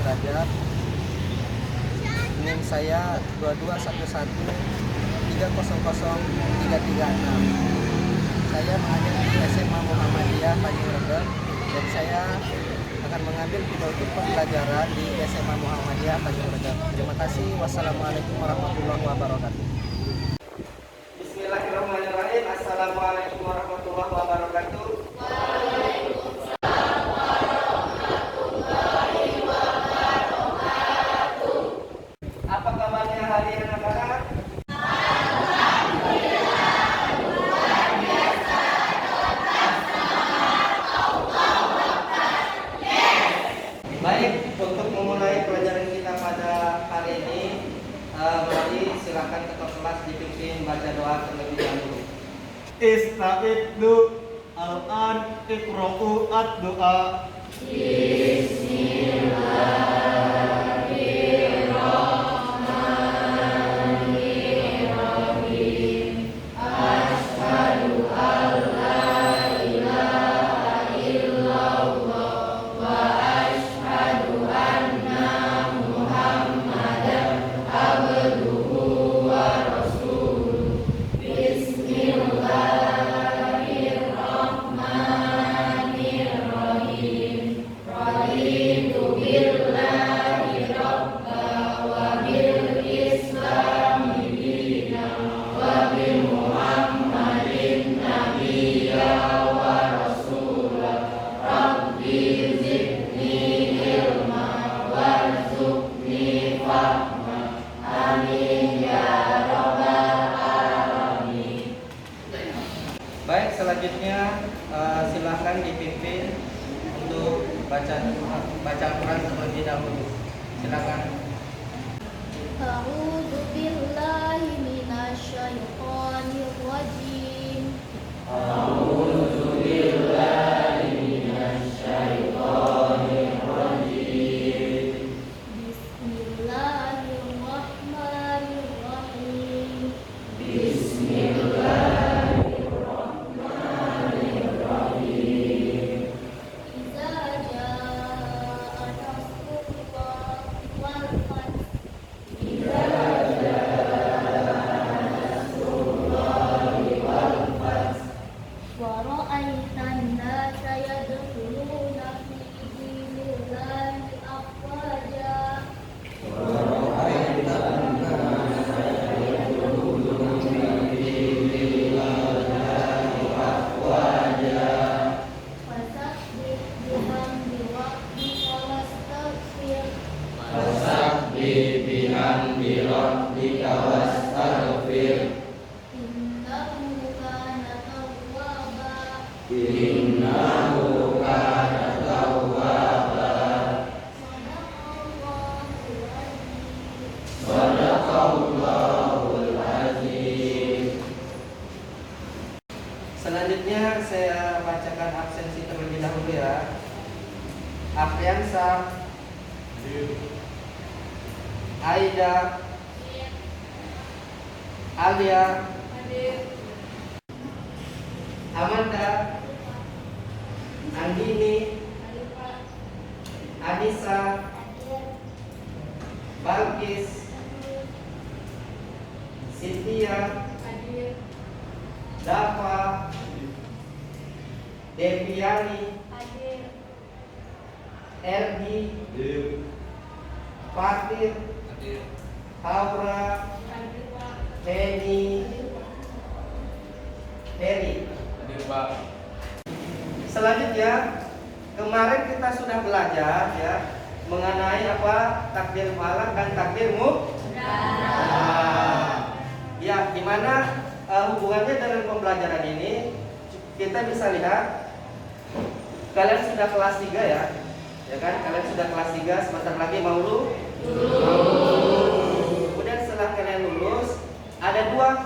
Derajat. NIM saya 2211300336. Saya mengajar di SMA Muhammadiyah Tanjung Regen dan saya akan mengambil pedoman pembelajaran di SMA Muhammadiyah Tanjung Regen. Terima kasih. Wassalamualaikum warahmatullahi wabarakatuh. Bismillahirrahmanirrahim. Assalamualaikum warahmatullahi wabarakatuh. Apa kabarnya hari ini anak-anak? Baik, untuk memulai pelajaran kita pada hari ini, mari silakan ketua kelas dipimpin baca doa terlebih dahulu. Ista'iddu al-an iqra'u ad-du'a. Baik, selanjutnya silakan dipimpin untuk baca Al-Quran terlebih dahulu. Silakan. A'udzu billahi minasyaitonir rajim. Bismillahirrahmanirrahim. Iza jaa nasrullah wal fath. Wa ra'aitan nasa yadkhuluna fi dinillahi afwaja. Fasabbih bihamdi rabbika wastaghfir. Innahu kana tawwaba. Sadaqallahul azim. Selanjutnya saya bacakan absensi terlebih dahulu ya. Afriansa, Aida, Alia, Amanda, Andini, Anissa, Balkis, Cynthia, Dava, Deviani, Erdi, Fatir, Aura, Heni, Heri. Selanjutnya, kemarin kita sudah belajar ya mengenai apa takdir mu'allaq dan takdir mubtada. Ya, gimana hubungannya dengan pembelajaran ini? Kita bisa lihat, kalian sudah kelas 3 ya. Ya kan, kalian sudah kelas 3, sebentar lagi mau lulus. Kemudian setelah kalian lulus, ada 2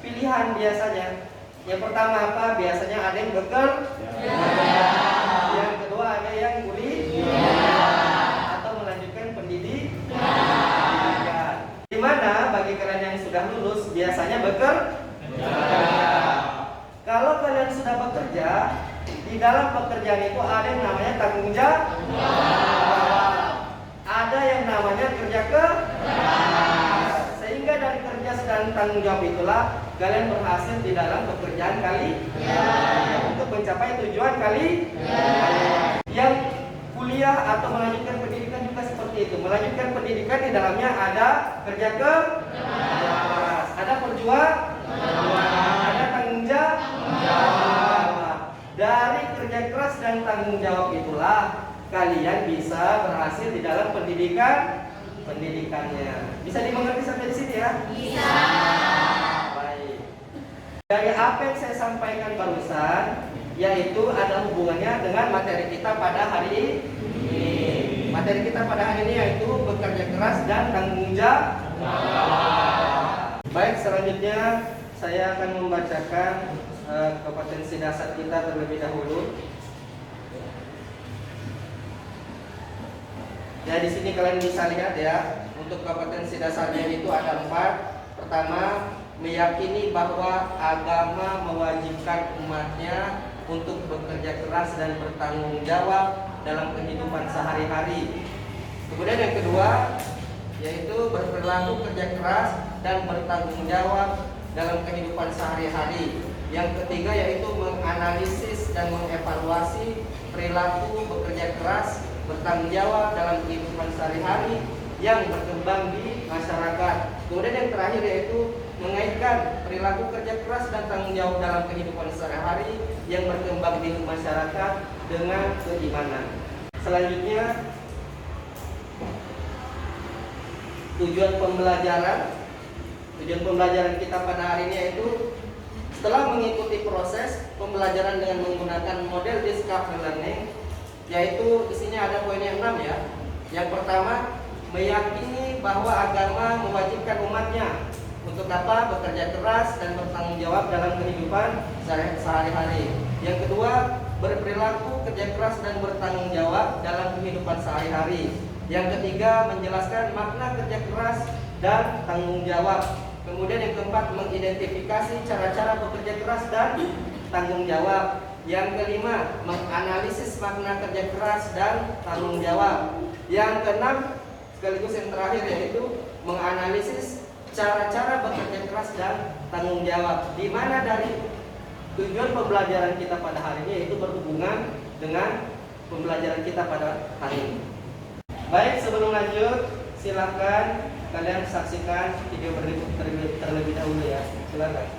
pilihan biasanya. Yang pertama apa? Biasanya ada yang bekerja. Yang kedua ada yang kuliah atau melanjutkan pendidikan. Di mana bagi kalian yang sudah lulus biasanya bekerja. Kalau kalian sudah bekerja, di dalam pekerjaan itu ada yang namanya tanggung jawab. Ada bertanggung jawab itulah kalian berhasil di dalam pekerjaan kalian. Untuk mencapai tujuan kalian. Yang kuliah atau melanjutkan pendidikan juga seperti itu. Melanjutkan pendidikan di dalamnya ada kerja keras, ada perjuangan, ada tanggung jawab. Dari kerja keras dan tanggung jawab itulah kalian bisa berhasil di dalam pendidikannya. Bisa dimengerti sampai di sini ya? Bisa. Baik. Dari apa yang saya sampaikan barusan, yaitu ada hubungannya dengan materi kita pada hari ini. Materi kita pada hari ini yaitu bekerja keras dan tanggung jawab. Baik, selanjutnya saya akan membacakan kompetensi dasar kita terlebih dahulu. Ya, di sini kalian bisa lihat ya, untuk kompetensi dasarnya itu ada 4. Pertama, meyakini bahwa agama mewajibkan umatnya untuk bekerja keras dan bertanggung jawab dalam kehidupan sehari-hari. Kemudian yang kedua, yaitu berperilaku kerja keras dan bertanggung jawab dalam kehidupan sehari-hari. Yang ketiga yaitu menganalisis dan mengevaluasi perilaku bekerja keras, bertanggung jawab dalam kehidupan sehari-hari yang berkembang di masyarakat. Kemudian yang terakhir yaitu mengaitkan perilaku kerja keras dan tanggung jawab dalam kehidupan sehari-hari yang berkembang di masyarakat dengan keimanan. Selanjutnya, tujuan pembelajaran kita pada hari ini yaitu setelah mengikuti proses pembelajaran dengan menggunakan model discovery learning, yaitu isinya ada poinnya 6 ya. Yang pertama, meyakini bahwa agama mewajibkan umatnya untuk apa? Bekerja keras dan bertanggung jawab dalam kehidupan sehari-hari. Yang kedua, berperilaku kerja keras dan bertanggung jawab dalam kehidupan sehari-hari. Yang ketiga, menjelaskan makna kerja keras dan tanggung jawab. Kemudian yang keempat, mengidentifikasi cara-cara bekerja keras dan tanggung jawab. Yang kelima, menganalisis makna kerja keras dan tanggung jawab. Yang keenam, sekaligus yang terakhir yaitu menganalisis cara-cara bekerja keras dan tanggung jawab. Di mana dari tujuan pembelajaran kita pada hari ini yaitu berhubungan dengan pembelajaran kita pada hari ini. Baik, sebelum lanjut, silakan kalian saksikan video berikut terlebih dahulu ya. Silakan.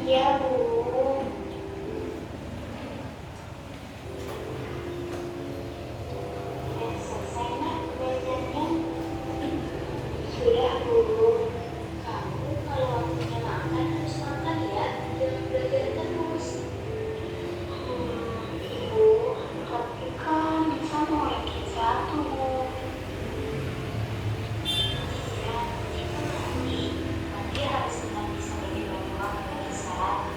Iya, Bu. Selesai nak belajarnya? Sudah, Bu. Kamu kalau waktunya makan harus makan ya, jangan belajar terus. Ibu, tapi kan bisa mau ranking 1. Ya, itu nanti harus menanti sampai di bawah bisa.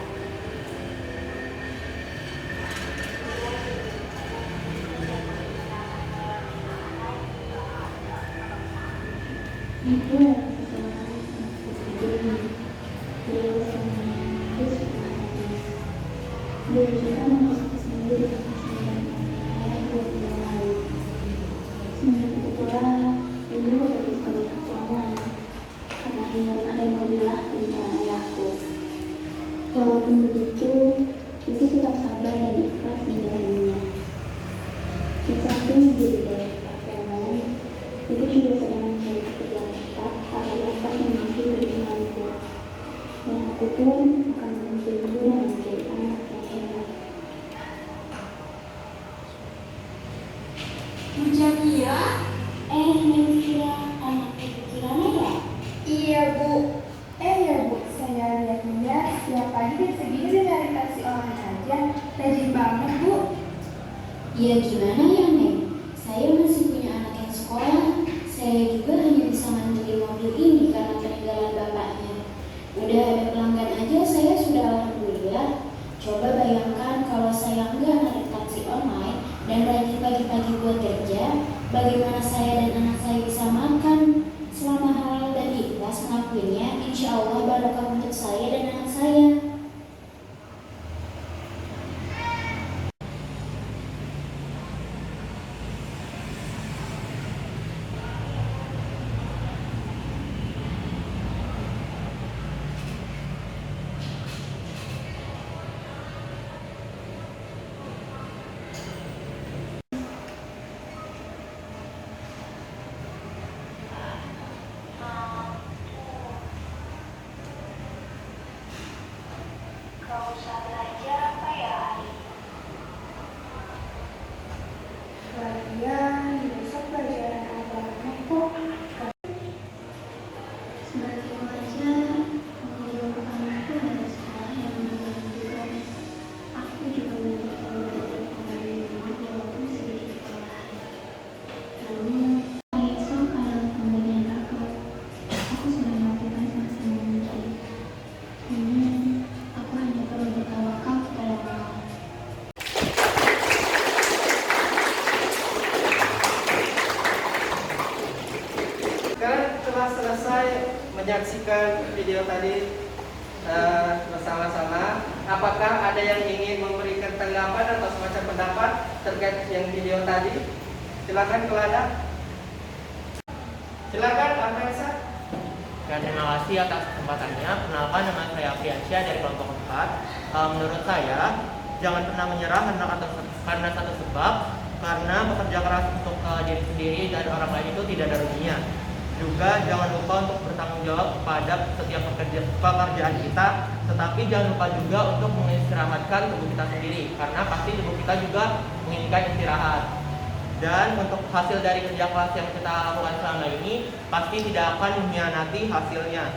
Itu adalah seseorang yang sendiri. Beliau sebenarnya suka hadis. Beliau juga mengusahakan sendiri dengan sembilan ayat 2 lalu. Semenjak itu pula, ibu berbagi sekali kekuatan karena ingin ada yang membelah tentang ayahku. Walaupun begitu, ibu tetap sabar dan ikhlas menjalaninya. Di samping diri dari pakaian, ibu juga sedang mencari pekerjaan tetap agar dapat membantu keinginanku. Dan aku pun akan membantu ibu dan menjadi anak yang hebat. Bu Jamia, Manusia, anak ibu kirana ya? iya Bu. Ya Bu, saya lihat-lihat setiap pagi dan segini udah cari taksi online aja. Rajin banget Bu. Ya gimana ya Neng? Saya masih punya anak yang sekolah. Saya juga hanya bisa mandiri mobil ini karena peninggalan bapak Bagaimana saya dan anak saya bisa makan selama halal dan ikhlas melakukannya, insya Allah barokah untuk saya dan anak saya. Kau usah belajar apa ya hari ini? Kalian besok pelajaran agama kok. Sebagai remaja, menjadi anakku adalah sekolah yang menentukan. Aku juga menentukan belajar kembali walaupun sedikit kelelahan. Namun, esok adalah pemberian aku. Aku sudah melakukan semaksimal mungkin. Aku hanya perlu bertawakal kepada Allah. Sekarang telah selesai menyaksikan video tadi bersama-sama. Apakah ada yang ingin memberikan tanggapan atau semacam pendapat terkait yang video tadi? Silakan Kelada. Silakan Anissa. Terima kasih atas kesempatannya. Perkenalkan, nama saya Apriansyah dari kelompok 4. Menurut saya, jangan pernah menyerah karena satu sebab, karena bekerja keras untuk diri sendiri dan orang lain itu tidak ada ruginya. Juga jangan lupa untuk bertanggung jawab kepada setiap pekerjaan kita, tetapi jangan lupa juga untuk mengistirahatkan tubuh kita sendiri, karena pasti tubuh kita juga menginginkan istirahat. Dan untuk hasil dari kerja keras yang kita lakukan selama ini pasti tidak akan mengkhianati hasilnya.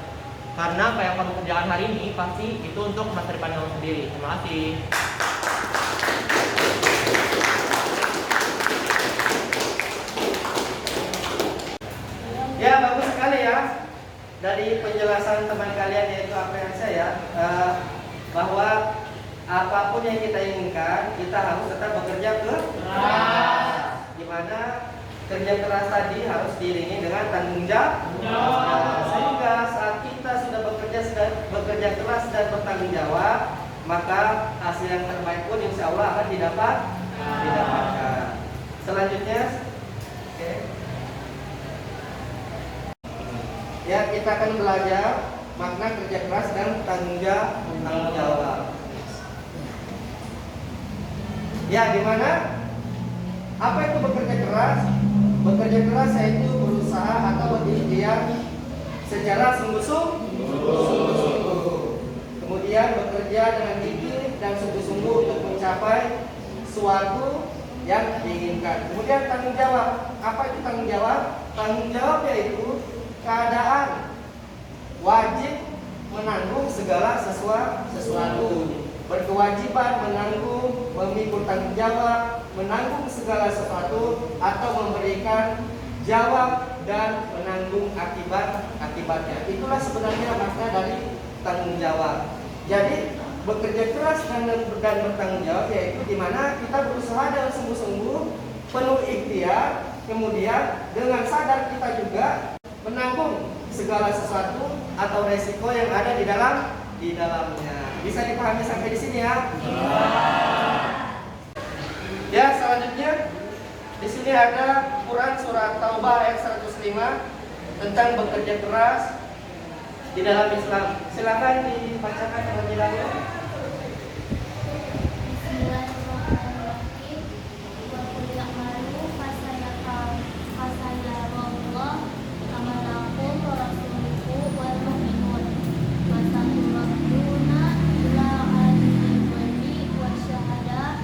Karena apa yang kamu kerjakan hari ini pasti itu untuk masa depan kamu sendiri. Terima kasih. Ya, bagus sekali ya. Dari penjelasan teman kalian yaitu Apriansyah ya, bahwa apapun yang kita inginkan, kita harus tetap bekerja keras. Dimana kerja keras tadi harus diiringi dengan tanggung jawab. Sehingga saat kita sudah bekerja keras dan bertanggung jawab, maka hasil yang terbaik pun insya Allah akan didapatkan. Selanjutnya, oke. Ya, kita akan belajar makna kerja keras dan tanggung jawab. Ya, gimana? Apa itu bekerja keras? Bekerja keras yaitu berusaha atau berikhtiar secara sungguh-sungguh. Kemudian bekerja dengan gigih dan sungguh-sungguh untuk mencapai suatu yang diinginkan. Kemudian tanggung jawab. Apa itu tanggung jawab? Tanggung jawab yaitu keadaan wajib menanggung segala sesuatu. Berkewajiban menanggung, memikul tanggung jawab, menanggung segala sesuatu atau memberikan jawab dan menanggung akibatnya. Itulah sebenarnya makna dari tanggung jawab. Jadi bekerja keras dan bertanggung jawab yaitu di mana kita berusaha dengan sungguh-sungguh, penuh ikhtiar, kemudian dengan sadar kita juga menanggung segala sesuatu atau resiko yang ada di dalamnya. Bisa dipahami sampai di sini ya? Ya, selanjutnya di sini ada Quran surah Taubah ayat 105 tentang bekerja keras di dalam Islam. Silakan dibacakan terlebih dahulu. Bismillahirrahmanirrahim. Wa qul ya'malu fasayarallahu amalakum wa rasuluhu wal mu'minun. Wa saturadduna ila alimil ghaibi wasyahadah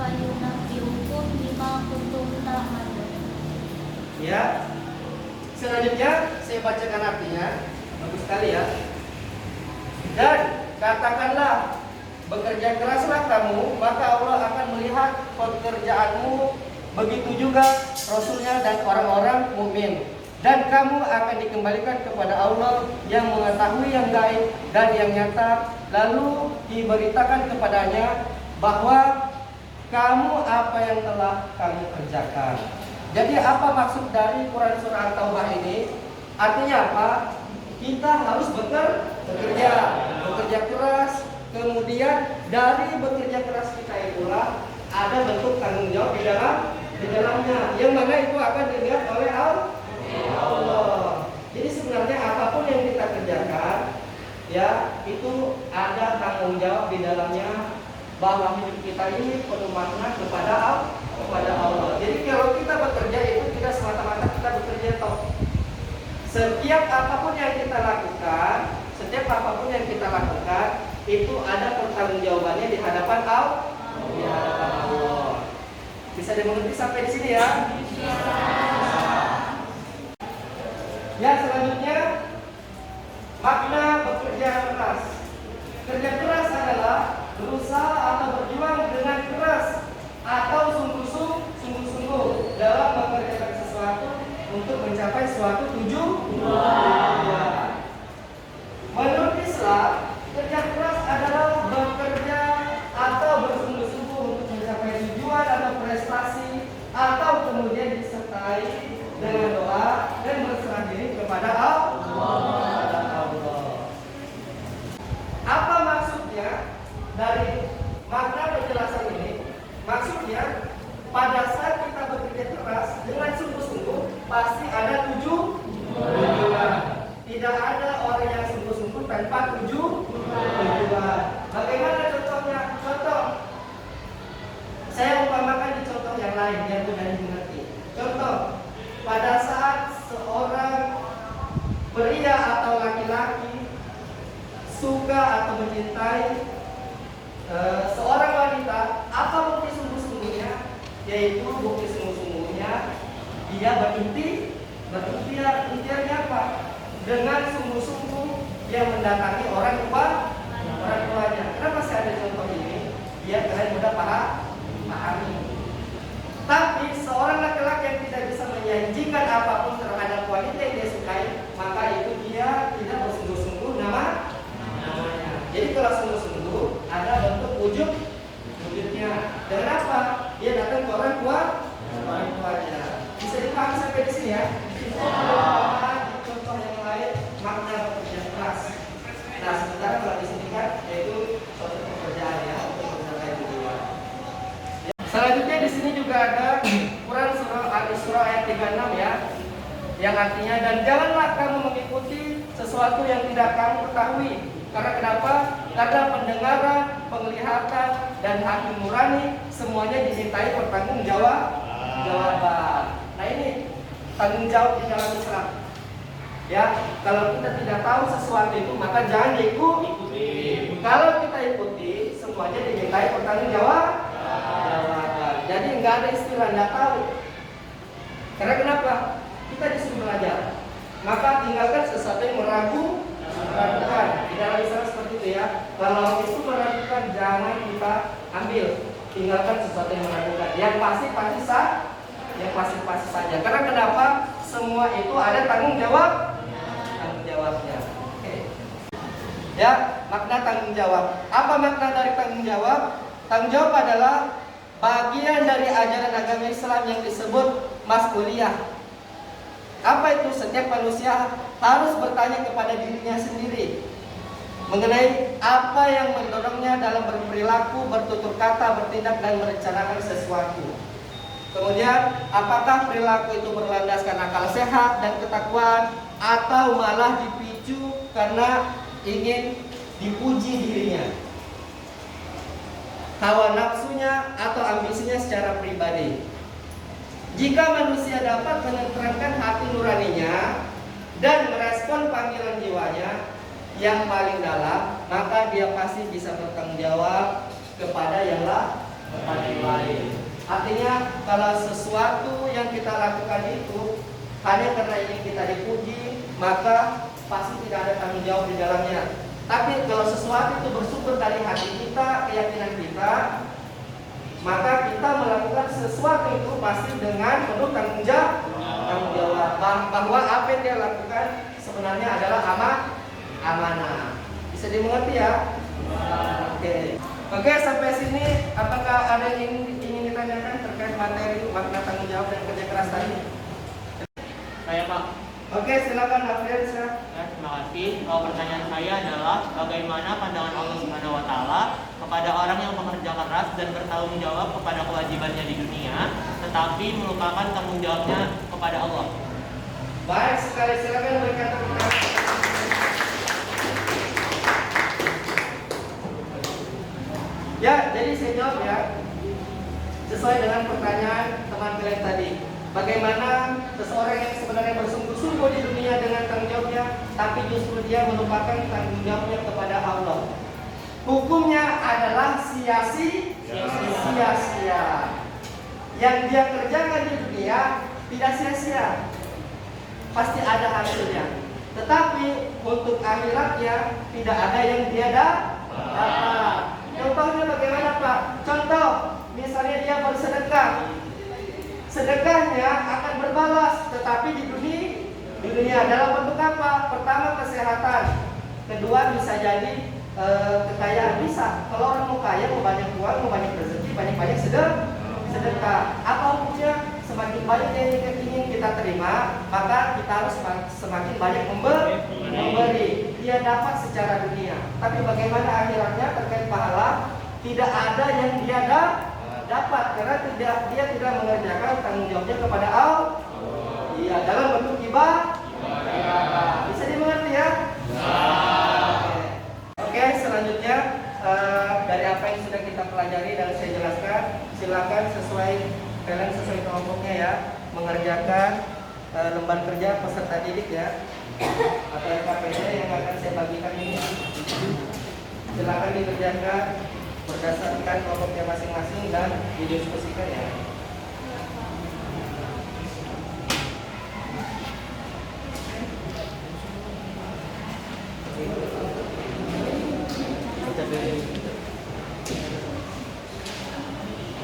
fayunabbi'ukum bima kuntum ta'malun. Ya. Selanjutnya saya bacakan artinya. Bagus sekali ya. Dan katakanlah, bekerja keraslah kamu, maka Allah akan melihat pekerjaanmu. Begitu juga Rasulnya dan orang-orang mukmin. Dan kamu akan dikembalikan kepada Allah yang mengetahui yang gaib dan yang nyata. Lalu diberitakan kepadanya bahwa kamu apa yang telah kamu kerjakan. Jadi apa maksud dari Quran Surah At-Taubah ini? Artinya apa? Kita harus bekerja keras. Kemudian dari bekerja keras kita itulah ada bentuk tanggung jawab di dalamnya, yang mana itu akan dilihat oleh Allah. Jadi sebenarnya apapun yang kita kerjakan, ya itu ada tanggung jawab di dalamnya, bahwa hidup kita ini penuh makna kepada Allah. Jadi kalau kita bekerja itu tidak semata-mata kita bekerja toh. Setiap apapun yang kita lakukan itu ada pertanggungjawabannya di hadapan Allah. Bisa dimengerti sampai di sini ya? Ya, selanjutnya makna bekerja keras. Kerja keras adalah berusaha atau berjuang dengan keras atau sungguh-sungguh dalam mengerjakan sesuatu untuk mencapai suatu tujuan. Menurut Islam, kerja keras adalah bekerja atau bersungguh-sungguh untuk mencapai tujuan atau prestasi, atau kemudian disertai dengan doa dan berserah diri kepada Allah. Apa maksudnya dari makna penjelasan ini? Maksudnya pada saat kita bekerja keras dengan sungguh-sungguh pasti ada tujuan. Tidak ada orang yang sungguh-sungguh tanpa tujuan. Bagaimana contohnya? Contoh, saya umpamakan di contoh yang lain yang mudah dimengerti. Contoh, pada saat seorang pria atau laki-laki suka atau mencintai seorang wanita, apa bukti sungguh-sungguhnya? Yaitu bukti sungguh-sungguhnya dia berikhtiarnya apa? Dengan sungguh-sungguh dia mendatangi orang tuanya. Kenapa saya ada contoh ini? Dia kalian mudah pahami. Tapi seorang laki-laki yang tidak bisa menjanjikan apapun terhadap wanita yang dia sukai, maka itu dia tidak bersungguh-sungguh namanya. Jadi kalau sungguh-sungguh ada bentuk wujudnya. Dengan apa? Dia datang ke orang tuanya. Bisa dipahami sampai di sini ya? Contoh yang lain, makna bekerja keras. Nah, sementara kalau di sini kan yaitu suatu pekerjaan ya untuk mencapai tujuan. Selanjutnya di sini juga ada Quran surah Al-Isra ayat 36 ya, yang artinya dan janganlah kamu mengikuti sesuatu yang tidak kamu ketahui. Karena kenapa? Karena pendengaran, penglihatan, dan hati nurani semuanya dimintai pertanggungjawaban. Nah ini tanggung jawab di dalam Islam. Ya, kalau kita tidak tahu sesuatu itu maka jangan diikuti. Kalau kita ikuti, semuanya dimintai pertanggungjawaban. Jadi nggak ada istilah nggak tahu. Karena kenapa? Kita disuruh belajar. Maka tinggalkan sesuatu yang meragukan. Di dalam Islam seperti itu ya. Kalau itu meragukan jangan kita ambil. Tinggalkan sesuatu yang meragukan. Yang pasti saja. Karena kenapa? Semua itu ada tanggung jawabnya. Oke. Ya, makna tanggung jawab. Apa makna dari tanggung jawab? Tanggung jawab adalah bagian dari ajaran agama Islam yang disebut mas'uliyah. Apa itu? Setiap manusia harus bertanya kepada dirinya sendiri mengenai apa yang mendorongnya dalam berperilaku, bertutur kata, bertindak, dan merencanakan sesuatu. Kemudian, apakah perilaku itu berlandaskan akal sehat dan ketakwaan, atau malah dipicu karena ingin dipuji dirinya, hawa nafsunya, atau ambisinya secara pribadi. Jika manusia dapat menenteramkan hati nuraninya dan merespon panggilan jiwanya yang paling dalam, maka dia pasti bisa bertanggung jawab kepada yang lain. Artinya kalau sesuatu yang kita lakukan itu hanya karena ingin kita dipuji, maka pasti tidak ada tanggung jawab di dalamnya. Tapi kalau sesuatu itu bersumber dari hati kita, keyakinan kita, maka kita melakukan sesuatu itu pasti dengan penuh tanggung jawab bahwa apa yang dia lakukan sebenarnya adalah amanah. Bisa dimengerti ya? Oke, sampai sini apakah ada yang ingin kita ditanyakan terkait materi makna tanggung jawab dan kerja keras tadi? Saya Pak. Oke, silakan Afriansyah. Ya, terima kasih. Pertanyaan saya adalah bagaimana pandangan Allah Subhanahu wa taala kepada orang yang bekerja keras dan bertanggung jawab kepada kewajibannya di dunia tetapi melupakan tanggung jawabnya kepada Allah. Baik sekali, silakan berikan tepuk tangan. Ya, jadi saya jawab ya. Sesuai dengan pertanyaan teman kalian tadi. Bagaimana seseorang yang sebenarnya bersungguh-sungguh di dunia dengan tanggung jawabnya, tapi justru dia melupakan tanggung jawabnya kepada Allah. Hukumnya adalah sia-sia. Yang dia kerjakan di dunia tidak sia-sia. Pasti ada hasilnya. Tetapi untuk akhiratnya tidak ada yang dia dapat. Contohnya bagaimana Pak? Contoh, misalnya dia bersedekah. Sedekahnya akan berbalas, tetapi di dunia dalam bentuk apa? Pertama kesehatan, kedua bisa jadi kekayaan, bisa. Kalau orang mau kaya, mau banyak uang, mau banyak rezeki, banyak sedekah. Apa hukumnya? Semakin banyak yang ingin kita terima, maka kita harus semakin banyak memberi. Dia dapat secara dunia, tapi bagaimana akhiratnya terkait pahala? Tidak ada yang dia dapat karena dia tidak mengerjakan tanggung jawabnya kepada Allah. Iya, dalam bentuk ibadah. Bisa dimengerti ya? Oke, selanjutnya dari apa yang sudah kita pelajari dan saya jelaskan, silakan kalian sesuai kelompoknya ya, mengerjakan lembar kerja peserta didik ya, atau LKPD yang akan saya bagikan ini. Silakan dikerjakan berdasarkan kelompoknya masing-masing dan didiskusikan ya.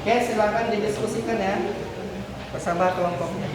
Oke, silakan didiskusikan ya bersama kelompoknya.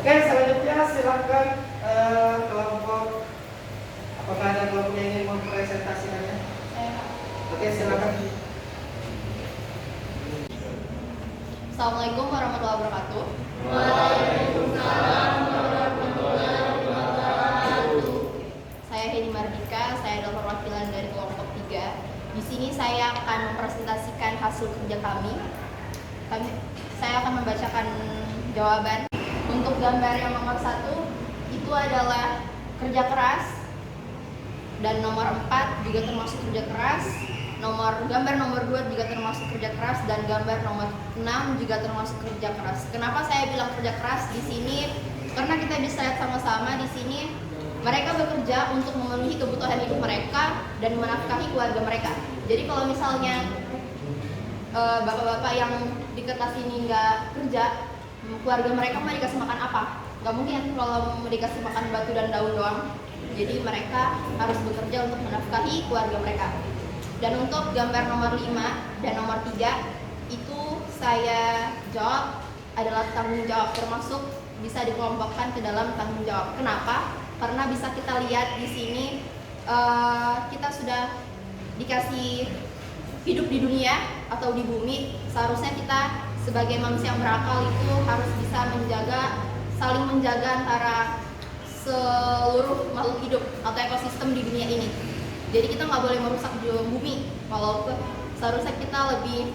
Oke, selanjutnya silakan kelompok. Apakah ada kelompok yang ingin mempresentasikannya? Oke, silakan. Assalamualaikum warahmatullahi wabarakatuh. Saya Hedi Mardika, saya adalah perwakilan dari kelompok 3. Di sini saya akan mempresentasikan hasil kerja kami. Saya akan membacakan jawaban. Untuk gambar yang nomor 1 itu adalah kerja keras, dan nomor 4 juga termasuk kerja keras. Gambar nomor 2 juga termasuk kerja keras, dan gambar nomor 6 juga termasuk kerja keras. Kenapa saya bilang kerja keras di sini? Karena kita bisa lihat sama-sama di sini mereka bekerja untuk memenuhi kebutuhan hidup mereka dan menafkahi keluarga mereka. Jadi kalau misalnya bapak-bapak yang di kertas ini nggak kerja, keluarga mereka mau dikasih makan apa? Nggak mungkin kalau mau dikasih makan batu dan daun doang. Jadi mereka harus bekerja untuk menafkahi keluarga mereka. Dan untuk gambar nomor 5 dan nomor 3 itu saya jawab adalah tanggung jawab, termasuk bisa dikelompokkan ke dalam tanggung jawab. Kenapa? Karena bisa kita lihat di sini kita sudah dikasih hidup di dunia atau di bumi. Seharusnya kita sebagai manusia yang berakal itu harus bisa saling menjaga antara seluruh makhluk hidup atau ekosistem di dunia ini. Jadi kita nggak boleh merusak bumi, walaupun seharusnya kita lebih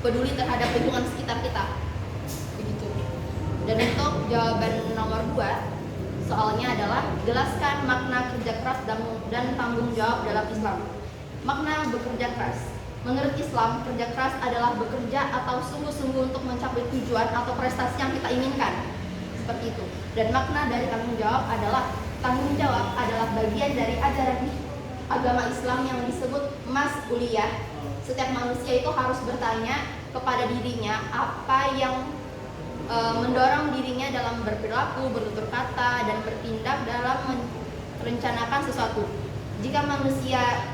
peduli terhadap lingkungan sekitar kita. Begitu. Dan untuk jawaban nomor 2, soalnya adalah jelaskan makna kerja keras dan tanggung jawab dalam Islam. Makna bekerja keras. Menurut Islam, kerja keras adalah bekerja atau sungguh-sungguh untuk mencapai tujuan atau prestasi yang kita inginkan. Seperti itu. Dan makna dari tanggung jawab adalah bagian dari ajaran agama Islam yang disebut mas'uliyah. Setiap manusia itu harus bertanya kepada dirinya apa yang mendorong dirinya dalam berperilaku, bertutur kata, dan bertindak dalam merencanakan sesuatu. Jika manusia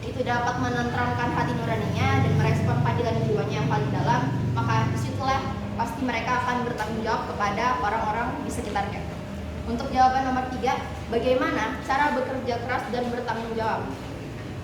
itu dapat menenteramkan hati nuraninya dan merespon panggilan jiwanya yang paling dalam, maka disitulah pasti mereka akan bertanggung jawab kepada orang-orang di sekitarnya. Untuk jawaban nomor 3, bagaimana cara bekerja keras dan bertanggung jawab?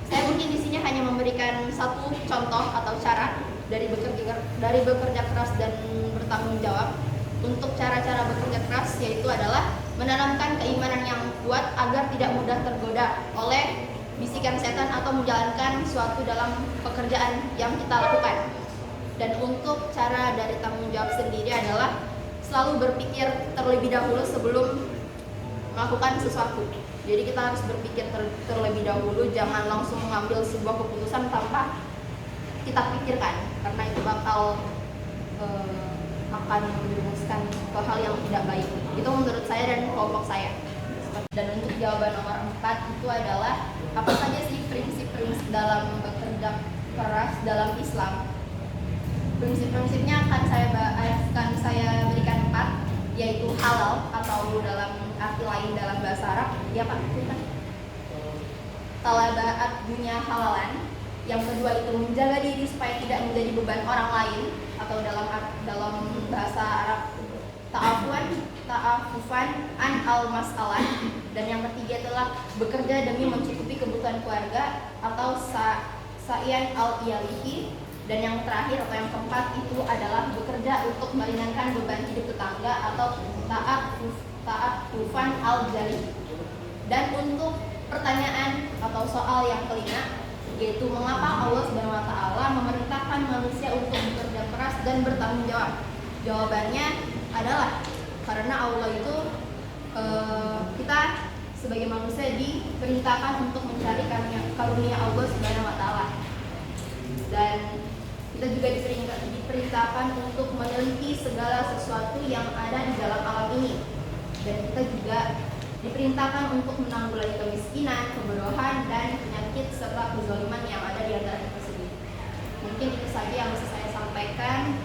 Saya mungkin di sini hanya memberikan satu contoh atau cara dari bekerja keras dan bertanggung jawab. Untuk cara-cara bekerja keras yaitu adalah menanamkan keimanan yang kuat agar tidak mudah tergoda oleh bisikan setan atau menjalankan suatu dalam pekerjaan yang kita lakukan. Dan untuk cara dari tanggung jawab sendiri adalah selalu berpikir terlebih dahulu sebelum melakukan sesuatu. Jadi kita harus berpikir terlebih dahulu, jangan langsung mengambil sebuah keputusan tanpa kita pikirkan, karena itu bakal akan menjerumuskan ke hal yang tidak baik. Itu menurut saya dan kelompok saya. Dan untuk jawaban nomor 4 itu adalah apa saja sih prinsip-prinsip dalam bekerja keras dalam Islam? Prinsip-prinsipnya akan saya berikan 4, yaitu halal atau dalam arti lain dalam bahasa Arab, ya Pak, kita talabaat dunia halalan. Yang kedua itu menjaga diri supaya tidak menjadi beban orang lain, atau dalam bahasa Arab ta'afufan an al-mas'alah. Dan yang ketiga adalah bekerja demi mencukupi kebutuhan keluarga atau sa'yan al-iyalihi. Dan yang terakhir atau yang keempat itu adalah bekerja untuk meringankan beban hidup tetangga atau ta'afufan al-jali. Dan untuk pertanyaan atau soal yang kelima, yaitu mengapa Allah Subhanahu wa taala memerintahkan manusia untuk bekerja keras dan bertanggung jawab? Jawabannya adalah karena Allah itu kita sebagai manusia diperintahkan untuk mencari karunia Allah Subhanahu wa taala. Dan kita juga diperintahkan untuk meneliti segala sesuatu yang ada di dalam alam ini. Dan kita juga diperintahkan untuk menanggulangi kemiskinan, kebodohan, dan penyakit serta kezaliman yang ada di antara kita sendiri. Mungkin itu saja yang bisa saya sampaikan.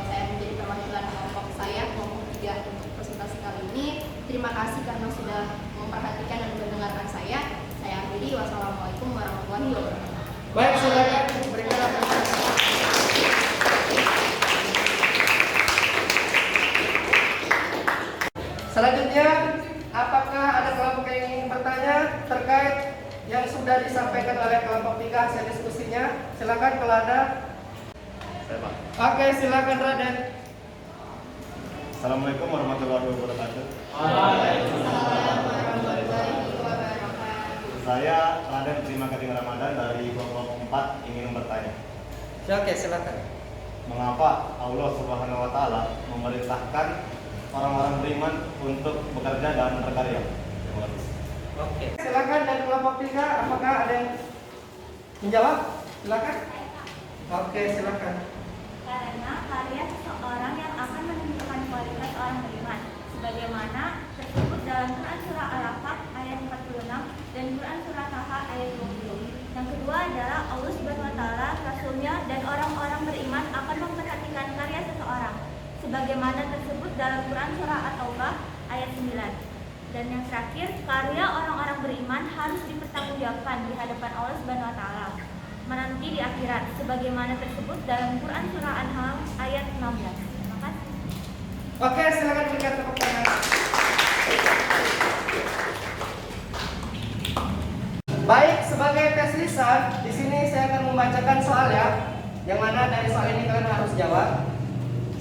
Saya menjadi perwakilan kelompok saya, kelompok 3 untuk presentasi kali ini. Terima kasih karena sudah memperhatikan dan mendengarkan saya. Saya akhiri. Wassalamualaikum warahmatullahi wabarakatuh. Baik, silakan berikan apresiasi. Selanjutnya, apakah ada kelompok yang ingin bertanya terkait yang sudah disampaikan oleh kelompok 3 hasil diskusinya? Silakan kalau ada. Saya, Pak. Oke, silakan Raden. Assalamualaikum warahmatullahi wabarakatuh. Waalaikumsalam warahmatullahi wabarakatuh. Saya Raden Terima Kasih Ramadan dari kelompok 4 ingin bertanya. Oke, silakan. Mengapa Allah Subhanahu wa taala memerintahkan orang-orang beriman untuk bekerja dan berkarya? Terima kasih. Oke. Silakan dari kelompok 3, apakah ada yang menjawab? Silakan. Oke, silakan. Karena karya seseorang yang akan menentukan kualitas orang beriman, sebagaimana tersebut dalam Quran Surah Al-Ahqaf ayat 46 dan Quran Surah Taha ayat 20. Yang kedua adalah Allah Subhanahu wa taala, Rasulnya dan orang-orang beriman akan memperhatikan karya seseorang, sebagaimana tersebut dalam Quran Surah At-Taubah ayat 9. Dan yang terakhir, karya orang-orang beriman harus dipertanggungjawabkan di hadapan Allah Subhanahu wa taala menanti di akhirat, sebagaimana tersebut dalam Quran Surah An-Nahl ayat 16. Terima kasih. Oke, silakan berikan tepuk tangan. Baik, sebagai tes lisan, di sini saya akan membacakan soal ya, yang mana dari soal ini kalian harus jawab.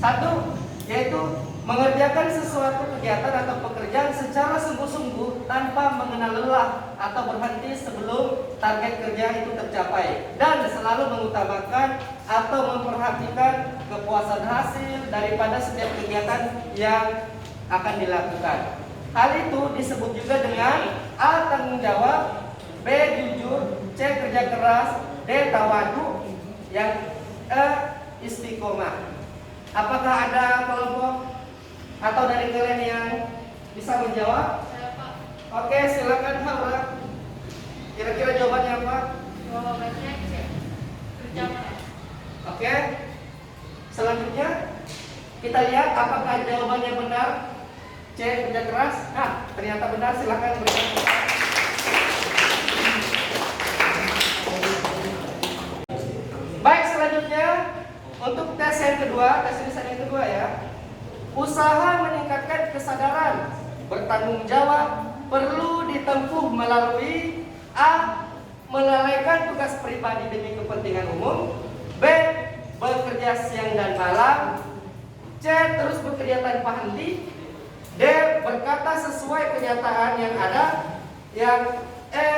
1, yaitu mengerjakan sesuatu kegiatan atau pekerjaan secara sungguh-sungguh tanpa mengenal lelah atau berhenti sebelum target kerja itu tercapai, dan selalu mengutamakan atau memperhatikan kepuasan hasil daripada setiap kegiatan yang akan dilakukan. Hal itu disebut juga dengan A. Tanggung jawab, B. Jujur, C. Kerja keras, D. Tawadu, yang E. Istiqomah. Apakah ada kelompok atau dari kalian yang bisa menjawab? Saya, Pak. Oke, silakan Haura. Kira-kira jawabannya apa? Jawabannya C. Kerja keras. Oke. Selanjutnya kita lihat apakah jawabannya benar. C. Kerja keras. Nah, ternyata benar. Silakan berikan tepuk tangan. Baik, selanjutnya untuk tes yang kedua, tes lisan yang kedua ya. Usaha meningkatkan kesadaran bertanggung jawab perlu ditempuh melalui A. Melalaikan tugas pribadi demi kepentingan umum, B. Bekerja siang dan malam, C. Terus bekerja tanpa henti, D. Berkata sesuai kenyataan yang ada, yang E.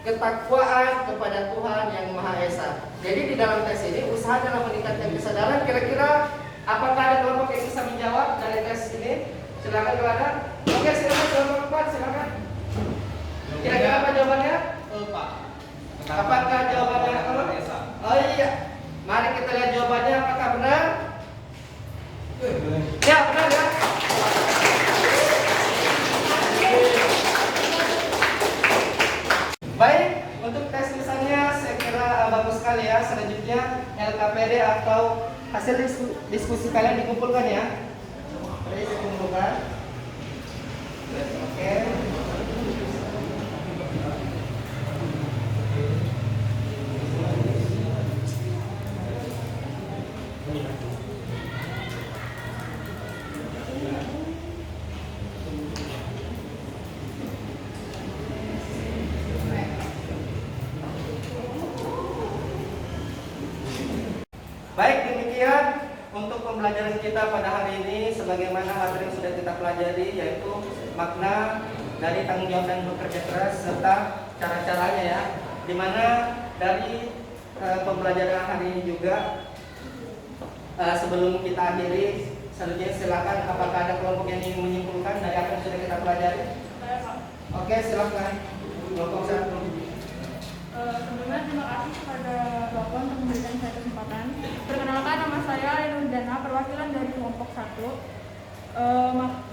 Ketakwaan kepada Tuhan yang Maha Esa. Jadi di dalam tes ini usaha dalam meningkatkan kesadaran. Kira-kira apakah ada kelompok yang bisa menjawab dari tes ini? Silakan kalau ada. Oke, silakan kelompok 4, silakan. Kira-kira apa jawabannya? Pak. Apakah jawabannya Oh iya. Mari kita lihat jawabannya apakah benar? Ya, benar ya. Baik, untuk tes lisannya saya kira bagus sekali ya. Selanjutnya LKPD atau hasil diskusi kalian dikumpulkan ya. Mari dikumpulkan. Oke. Baik, demikian untuk pembelajaran kita pada hari ini. Sebagaimana materi yang sudah kita pelajari, yaitu makna dari tanggung jawab dan bekerja keras serta cara-caranya ya. Dimana dari pembelajaran hari ini juga sebelum kita akhiri, selanjutnya silakan apakah ada kelompok yang ingin menyimpulkan dari apa yang sudah kita pelajari? Oke, silakan. Kelompok 1. Sebelumnya terima kasih kepada Bapak untuk memberikan saya kesempatan. Perkenalkan, nama saya Renundana, perwakilan dari kelompok 1.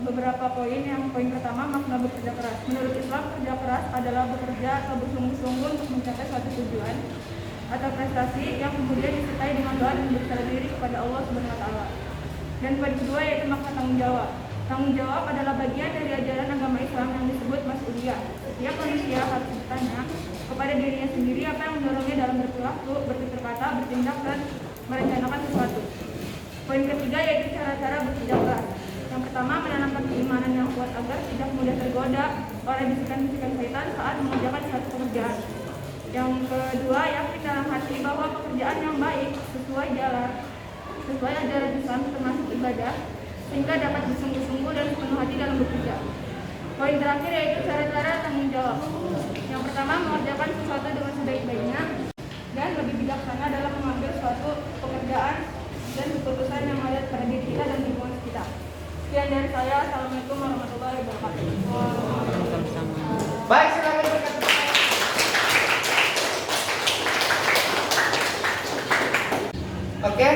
Beberapa poin. Yang poin pertama, makna bekerja keras. Menurut Islam, kerja keras adalah bekerja atau bersungguh-sungguh untuk mencapai suatu tujuan atau prestasi yang kemudian disertai dengan doa dan berserah diri kepada Allah Subhanahu wa taala. Dan poin kedua yaitu makna tanggung jawab. Tanggung jawab adalah bagian dari ajaran agama Islam yang disebut mas'uliyah. Setiap manusia harus bertanya kepada dirinya sendiri apa yang mendorongnya dalam berperilaku, bertutur kata, bertindak, dan merencanakan sesuatu. Poin ketiga yaitu cara-cara bekerja keras. Yang pertama, menanamkan keimanan yang kuat agar tidak mudah tergoda oleh bisikan-bisikan syaitan saat mengerjakan suatu pekerjaan. Yang kedua, yakin dalam hati bahwa pekerjaan yang baik sesuai jalan sesuai ajaran Islam termasuk ibadah, sehingga dapat bersungguh-sungguh dan sepenuh hati dalam bekerja. Poin terakhir yaitu cara-cara tanggung jawab. Yang pertama, mengerjakan sesuatu dengan sebaik-baiknya dan lebih bijaksana dalam mengambil suatu pekerjaan dan keputusan yang ada pada diri kita dan lingkungan kita. Sekian dari saya. Assalamualaikum warahmatullahi wabarakatuh. Baik, silakan berkata. Oke,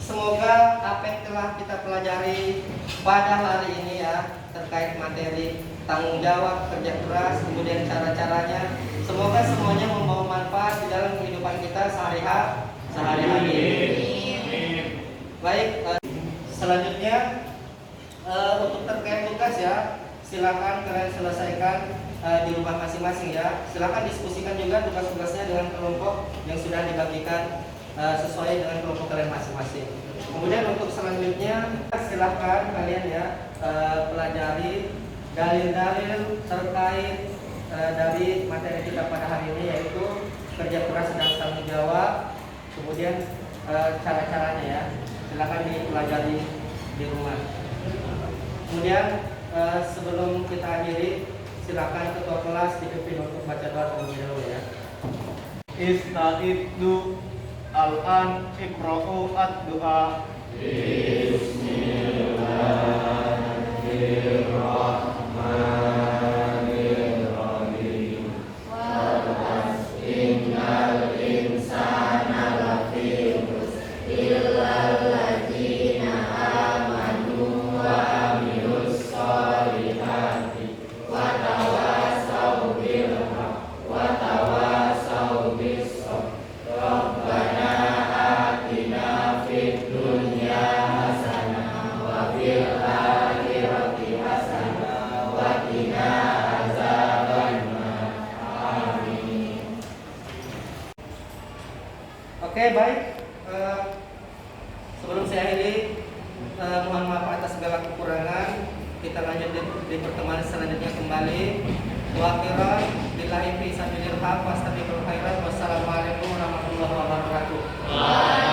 semoga apa yang telah kita pelajari pada hari ini ya terkait materi tanggung jawab, kerja keras, kemudian cara-caranya, semoga semuanya membawa manfaat di dalam kehidupan kita sehari-hari. Baik, selanjutnya untuk terkait tugas ya, silakan kalian selesaikan di rumah masing-masing ya. Silakan diskusikan juga tugas-tugasnya dengan kelompok yang sudah dibagikan sesuai dengan kelompok kalian masing-masing. Kemudian untuk selanjutnya silahkan kalian ya pelajari dalil-dalil terkait dari materi kita pada hari ini, yaitu kerja keras dan tanggung jawab. Kemudian cara-caranya ya, silahkan dipelajari di rumah. Kemudian sebelum kita akhiri, silakan ketua kelas dipimpin untuk baca doa terlebih dahulu ya. Ista'iddu al-an ikra'u ad-du'a. Oke, baik. Sebelum saya akhiri, mohon maaf atas segala kekurangan. Kita lanjut di pertemuan selanjutnya kembali. Wa akhiran billahi fi sabilillah wastabiqul khairat. Wassalamualaikum warahmatullahi wabarakatuh.